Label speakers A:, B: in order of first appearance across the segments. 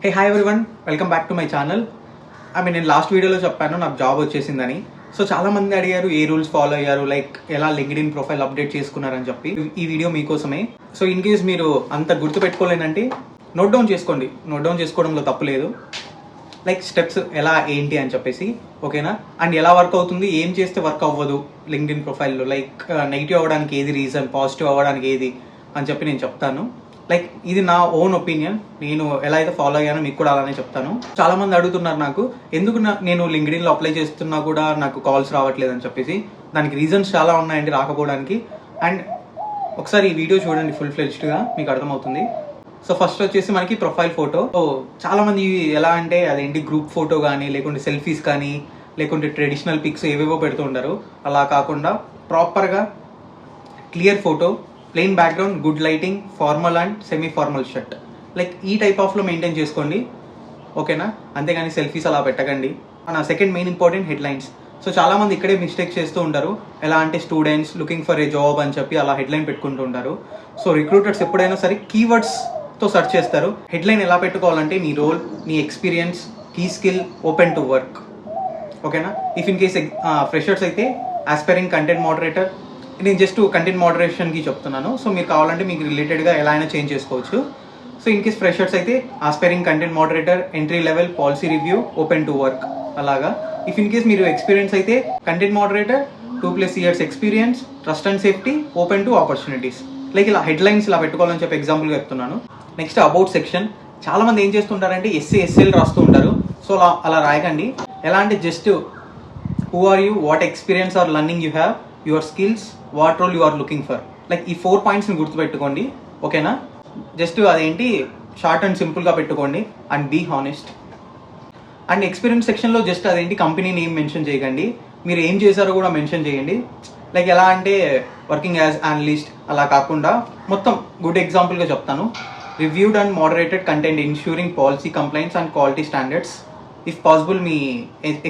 A: Hey hi everyone, welcome back to my channel. నేను last వీడియోలో చెప్పాను నాకు జాబ్ వచ్చేసిందని. సో చాలా మంది అడిగారు ఏ రూల్స్ ఫాలో అయ్యారు, లైక్ ఎలా లింక్డ్ఇన్ ప్రొఫైల్ అప్డేట్ చేసుకున్నారని చెప్పి. ఈ వీడియో మీకోసమే. సో ఇన్ కేస్ మీరు అంత గుర్తు పెట్టుకోలేనంటే నోట్ డౌన్ చేసుకోండి. నోట్ డౌన్ చేసుకోవడంలో తప్పు లేదు. లైక్ స్టెప్స్ ఎలా ఏంటి అని చెప్పేసి, ఓకేనా? అండ్ ఎలా వర్క్ అవుతుంది, ఏం చేస్తే వర్క్ అవ్వదు లింక్డ్ఇన్ ప్రొఫైల్లో, లైక్ నెగిటివ్ అవ్వడానికి ఏది రీజన్, పాజిటివ్ అవ్వడానికి ఏది అని చెప్పి నేను చెప్తాను. లైక్ ఇది నా ఓన్ ఒపీనియన్, నేను ఎలా అయితే ఫాలో అయ్యానో మీకు కూడా అలానే చెప్తాను. చాలా మంది అడుగుతున్నారు నాకు ఎందుకు నేను లింక్డ్ఇన్లో అప్లై చేస్తున్నా కూడా నాకు కాల్స్ రావట్లేదు అని చెప్పేసి. దానికి రీజన్స్ చాలా ఉన్నాయండి రాకపోవడానికి. అండ్ ఒకసారి ఈ వీడియో చూడండి ఫుల్ ఫ్లెడ్జ్డ్గా, మీకు అర్థమవుతుంది. సో ఫస్ట్ వచ్చేసి మనకి ప్రొఫైల్ ఫోటో. సో చాలా మంది ఎలా అంటే అదేంటి గ్రూప్ ఫోటో కానీ, లేకుంటే సెల్ఫీస్ కానీ, లేకుంటే ట్రెడిషనల్ పిక్స్ ఏవేవో పెడుతూ ఉంటారు. అలా కాకుండా ప్రాపర్గా clear photo, plain background, good lighting, formal and semi formal shirt, like ఈ టైప్ ఆఫ్లో మెయింటైన్ చేసుకోండి, ఓకేనా? అంతేగాని సెల్ఫీస్ అలా పెట్టకండి. మన second main important headlines. So చాలా మంది ఇక్కడే మిస్టేక్ చేస్తూ ఉంటారు. ఎలా అంటే students looking for a job అని చెప్పి అలా హెడ్లైన్ పెట్టుకుంటూ ఉంటారు. సో రిక్రూటర్స్ ఎప్పుడైనా సరే కీవర్డ్స్తో సెర్చ్ చేస్తారు. హెడ్లైన్ ఎలా పెట్టుకోవాలంటే నీ రోల్, నీ experience, key skill, open to work, ఓకేనా? ఇఫ్ ఇన్ కేస్ ఫ్రెషర్స్ అయితే ఆస్పైరింగ్ కంటెంట్ మోడరేటర్. నేను జస్ట్ కంటెంట్ మోడరేషన్కి చెప్తున్నాను. సో మీరు కావాలంటే మీకు రిలేటెడ్గా ఎలా అయినా చేంజ్ చేసుకోవచ్చు. సో ఇన్ కేస్ ఫ్రెషర్స్ అయితే aspiring content moderator, entry level, policy review, open to work అలాగా. ఇఫ్ ఇన్ కేస్ మీరు ఎక్స్పీరియన్స్ అయితే content moderator, 2+ years experience, trust and safety, open to opportunities. Like ఇలా హెడ్లైన్స్ ఇలా పెట్టుకోవాలని చెప్పి ఎగ్జాంపుల్గా చెప్తున్నాను. Next about section. చాలా మంది ఏం చేస్తుంటారంటే SL రాస్తూ ఉంటారు. సో అలా రాయకండి. ఎలా అంటే just who are you, what experience or learning you have, your skills, what role you are looking for. Like ఈ 4 pointsని గుర్తుపెట్టుకోండి, ఓకేనా? జస్ట్ అదేంటి షార్ట్ అండ్ సింపుల్గా పెట్టుకోండి and be honest. And experience సెక్షన్లో జస్ట్ అదేంటి కంపెనీ నేమ్ మెన్షన్ చేయకండి, మీరు ఏం చేశారో కూడా మెన్షన్ చేయండి. లైక్ ఎలా అంటే వర్కింగ్ యాజ్ అనలిస్ట్ అలా కాకుండా మొత్తం గుడ్ ఎగ్జాంపుల్గా చెప్తాను. Reviewed and moderated content ensuring policy compliance and quality standards. If possible మీ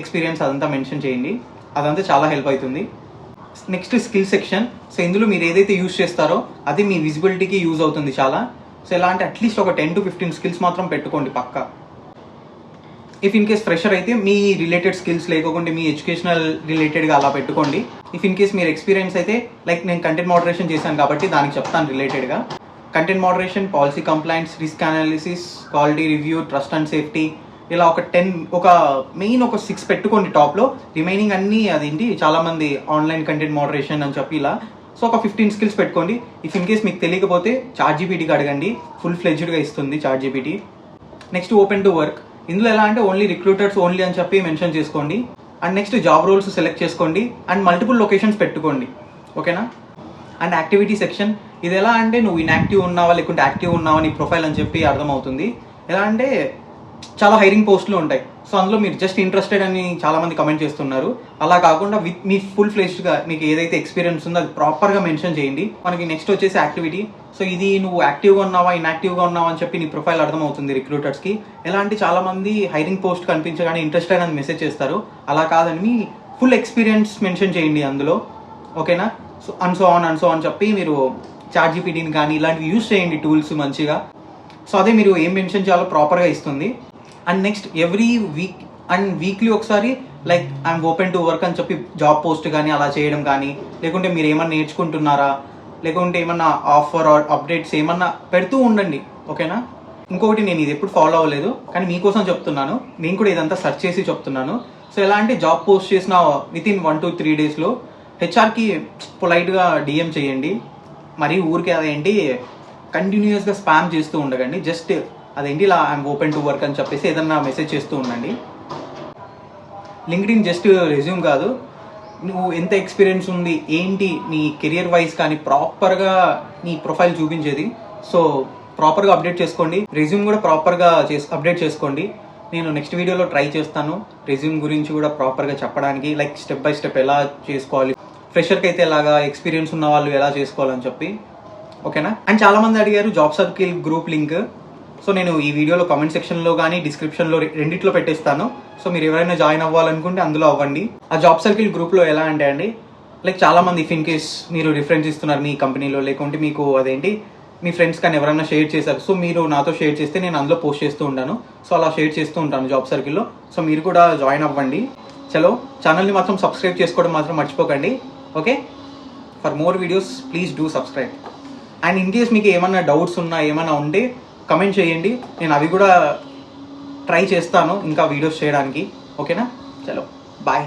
A: ఎక్స్పీరియన్స్ అదంతా మెన్షన్ చేయండి, అదంతా చాలా హెల్ప్ అవుతుంది. Next skill section. సో ఇందులో మీరు ఏదైతే యూజ్ చేస్తారో అది మీ విజిబిలిటీకి యూజ్ అవుతుంది చాలా. సో ఎలా అంటే అట్లీస్ట్ ఒక 10 to 15 స్కిల్స్ మాత్రం పెట్టుకోండి పక్కా. ఇఫ్ ఇన్ కేస్ ఫ్రెషర్ అయితే మీ రిలేటెడ్ స్కిల్స్ లేకపోతే మీ ఎడ్యుకేషనల్ రిలేటెడ్గా అలా పెట్టుకోండి. ఇఫ్ ఇన్ కేస్ మీరు ఎక్స్పీరియన్స్ అయితే లైక్ నేను కంటెంట్ మోడరేషన్ చేశాను కాబట్టి దానికి చెప్తాను రిలేటెడ్గా. Content moderation, policy complaints, risk analysis, quality review, trust and safety, ఇలా ఒక మెయిన్ 6 పెట్టుకోండి టాప్లో. రిమైనింగ్ అన్నీ అదేంటి చాలామంది ఆన్లైన్ కంటెంట్ మోడరేషన్ అని చెప్పి ఇలా. సో ఒక 15 స్కిల్స్ పెట్టుకోండి. ఇఫ్ ఇన్ కేస్ మీకు తెలియకపోతే ChatGPTకి అడగండి, ఫుల్ ఫ్లెడ్జ్డ్గా ఇస్తుంది ChatGPT. Next open to work. ఇందులో ఎలా అంటే ఓన్లీ రిక్రూటర్స్ ఓన్లీ అని చెప్పి మెన్షన్ చేసుకోండి. And next job roles select చేసుకోండి అండ్ మల్టిపుల్ లొకేషన్స్ పెట్టుకోండి, ఓకేనా? And activity section. ఇది ఎలా అంటే నువ్వు ఇన్యాక్టివ్ ఉన్నావా లేకుంటే యాక్టివ్ ఉన్నావా నీ ప్రొఫైల్ అని చెప్పి అర్థమవుతుంది. ఎలా అంటే చాలా హైరింగ్ పోస్టులు ఉంటాయి. సో అందులో మీరు జస్ట్ ఇంట్రెస్టెడ్ అని చాలామంది కమెంట్ చేస్తున్నారు. అలా కాకుండా విత్ మీ ఫుల్ ఫ్లెడ్జ్డ్గా మీకు ఏదైతే ఎక్స్పీరియన్స్ ఉందో అది ప్రాపర్గా మెన్షన్ చేయండి. మనకి నెక్స్ట్ వచ్చేసి యాక్టివిటీ. సో ఇది నువ్వు యాక్టివ్గా ఉన్నావా ఇన్యాక్టివ్గా ఉన్నావా అని చెప్పి నీ ప్రొఫైల్ అర్థమవుతుంది రిక్రూటర్స్కి. ఎలా అంటే చాలామంది హైరింగ్ పోస్ట్ కనిపించగానే ఇంట్రెస్టెడ్ అని మెసేజ్ చేస్తారు. అలా కాదని ఫుల్ ఎక్స్పీరియన్స్ మెన్షన్ చేయండి అందులో, ఓకేనా? సో అన్సో అని చెప్పి మీరు ChatGPTని కానీ ఇలాంటివి యూజ్ చేయండి టూల్స్ మంచిగా. సో అదే మీరు ఏం మెన్షన్ చేయాలో ప్రాపర్గా ఇస్తుంది. And next every week and weekly ఒకసారి like I'm open to work అని చెప్పి జాబ్ పోస్ట్ కానీ అలా చేయడం కానీ, లేకుంటే మీరు ఏమన్నా నేర్చుకుంటున్నారా లేకుంటే ఏమన్నా ఆఫర్ ఆర్ అప్డేట్స్ ఏమన్నా పెడుతూ ఉండండి, ఓకేనా? ఇంకొకటి, నేను ఇది ఎప్పుడు ఫాలో అవ్వలేదు కానీ మీకోసం చెప్తున్నాను. నేను కూడా ఇదంతా సెర్చ్ చేసి చెప్తున్నాను. సో ఎలా అంటే జాబ్ పోస్ట్ చేసిన వితిన్ 1 to 3 daysలో హెచ్ఆర్కి పొలైట్గా DM చేయండి. మరి ఊరికే అదేంటి కంటిన్యూస్గా స్పామ్ చేస్తూ ఉండకండి. జస్ట్ అదేంటి ఇలా ఐఎమ్ ఓపెన్ టు వర్క్ అని చెప్పేసి ఏదన్నా మెసేజ్ చేస్తూ ఉండండి. లింక్డ్ఇన్ జస్ట్ రెజ్యూమ్ కాదు, నువ్వు ఎంత ఎక్స్పీరియన్స్ ఉంది ఏంటి నీ కెరియర్ వైజ్ కానీ ప్రాపర్గా నీ ప్రొఫైల్ చూపించేది. సో ప్రాపర్గా అప్డేట్ చేసుకోండి. రెజ్యూమ్ కూడా ప్రాపర్గా అప్డేట్ చేసుకోండి. నేను నెక్స్ట్ వీడియోలో ట్రై చేస్తాను రెజ్యూమ్ గురించి కూడా ప్రాపర్గా చెప్పడానికి, లైక్ స్టెప్ బై స్టెప్ ఎలా చేసుకోవాలి, ఫ్రెషర్కి అయితే ఎలాగా, ఎక్స్పీరియన్స్ ఉన్న వాళ్ళు ఎలా చేసుకోవాలని చెప్పి, ఓకేనా? అండ్ చాలామంది అడిగారు job circle group link. So నేను ఈ వీడియోలో కామెంట్ సెక్షన్లో కానీ డిస్క్రిప్షన్లో రెండిట్లో పెట్టేస్తాను. సో మీరు ఎవరైనా జాయిన్ అవ్వాలనుకుంటే అందులో అవ్వండి. ఆ జాబ్ సర్కిల్ గ్రూప్లో ఎలా అంటే అండి, లైక్ చాలామంది ఇఫ్ ఇన్ కేస్ మీరు రిఫరెన్స్ ఇస్తున్నారు మీ కంపెనీలో, లేకుంటే మీకు అదేంటి మీ ఫ్రెండ్స్ కానీ ఎవరైనా షేర్ చేశారు. సో మీరు నాతో షేర్ చేస్తే నేను అందులో పోస్ట్ చేస్తూ ఉంటాను. సో అలా షేర్ చేస్తూ ఉంటాను జాబ్ సర్కిల్లో. సో మీరు కూడా జాయిన్ అవ్వండి. చలో, ఛానల్ని మాత్రం సబ్స్క్రైబ్ చేసుకోవడం మాత్రం మర్చిపోకండి. Okay, for more videos please do subscribe. And in case మీకు ఏమైనా డౌట్స్ ఉన్నా ఏమైనా ఉంటే కమెంట్ చేయండి, నేను అవి కూడా ట్రై చేస్తాను ఇంకా వీడియోస్ చేయడానికి. ఓకేనా, చలో బాయ్.